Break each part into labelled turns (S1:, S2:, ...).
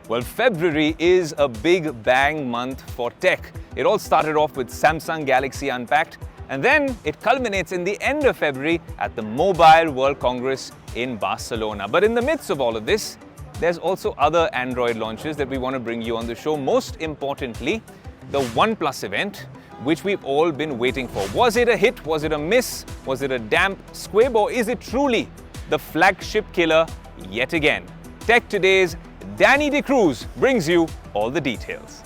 S1: Well, February is a big bang month for tech. It all started off with Samsung Galaxy Unpacked, and then it culminates in the end of February at the Mobile World Congress in Barcelona. But in the midst of all of this, there's also other Android launches that we want to bring you on the show. Most importantly, the OnePlus event, which we've all been waiting for. Was it a hit? Was it a miss? Was it a damp squib? Or is it truly the flagship killer yet again? Tech Today's Danny De Cruz brings you all the details.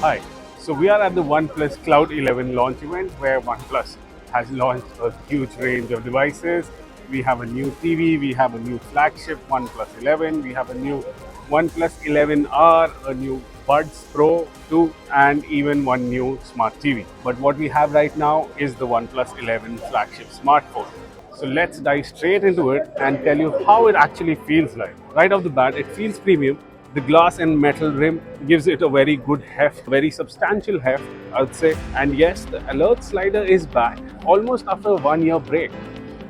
S2: Hi, so we are at the OnePlus Cloud 11 launch event where OnePlus has launched a huge range of devices. We have a new TV, we have a new flagship OnePlus 11, we have a new OnePlus 11R, a new Buds Pro 2 and even one new smart TV. But what we have right now is the OnePlus 11 flagship smartphone. So let's dive straight into it and tell you how it actually feels like. Right off the bat, it feels premium. The glass and metal rim gives it a very good heft, very substantial heft, I would say. And yes, the alert slider is back almost after a 1-year break.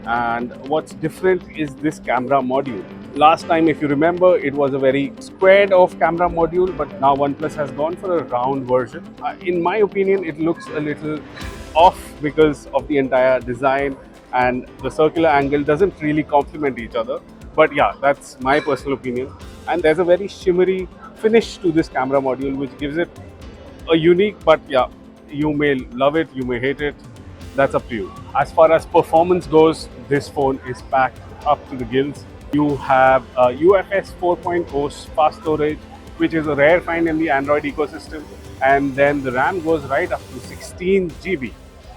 S2: And what's different is this camera module. Last time, if you remember, it was a very squared off camera module, but now OnePlus has gone for a round version. In my opinion, it looks a little off because of the entire design, and the circular angle doesn't really complement each other. But yeah, that's my personal opinion. And there's a very shimmery finish to this camera module, which gives it a unique, but yeah, you may love it, you may hate it. That's up to you. As far as performance goes, this phone is packed up to the gills. You have UFS 4.0 fast storage, which is a rare find in the Android ecosystem. And then the RAM goes right up to 16 GB.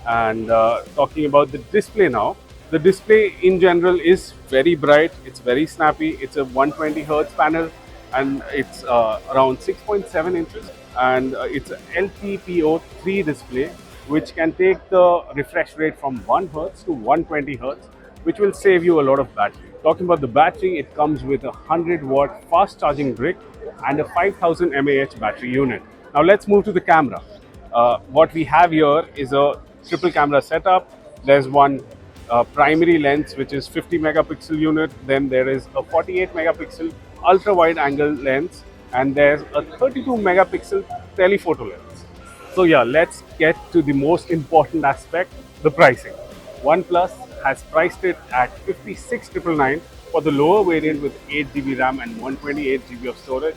S2: And talking about the display now, the display in general is very bright, it's very snappy, it's a 120 Hz panel and it's around 6.7 inches and it's an LTPO3 display which can take the refresh rate from 1 Hz to 120 Hz, which will save you a lot of battery. Talking about the battery, it comes with a 100-watt fast charging brick and a 5000 mAh battery unit. Now let's move to the camera. What we have here is a triple camera setup. There's one primary lens which is 50 megapixel unit, then there is a 48 megapixel ultra wide angle lens and there's a 32 megapixel telephoto lens. So yeah, let's get to the most important aspect, the pricing. OnePlus has priced it at 56,999 for the lower variant with 8 GB RAM and 128 GB of storage.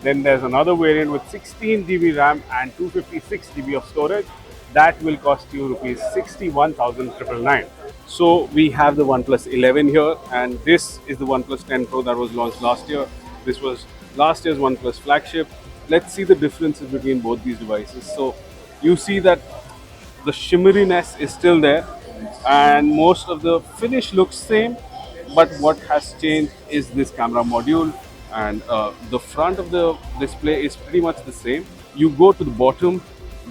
S2: Then there's another variant with 16 GB RAM and 256 GB of storage. That will cost you rupees 61,999. So we have the OnePlus 11 here, and this is the OnePlus 10 Pro that was launched last year. This was last year's OnePlus flagship. Let's see the differences between both these devices. So you see that the shimmeriness is still there and most of the finish looks same, but what has changed is this camera module, and the front of the display is pretty much the same. You go to the bottom,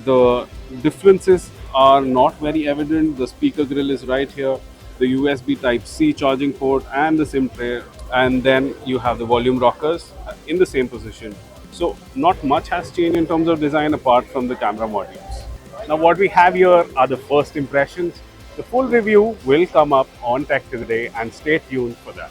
S2: the differences are not very evident. The speaker grill is right here, the USB Type-C charging port and the SIM tray, and then you have the volume rockers in the same position. So not much has changed in terms of design apart from the camera modules. Now what we have here are the first impressions. The full review will come up on Tech Today and stay tuned for that.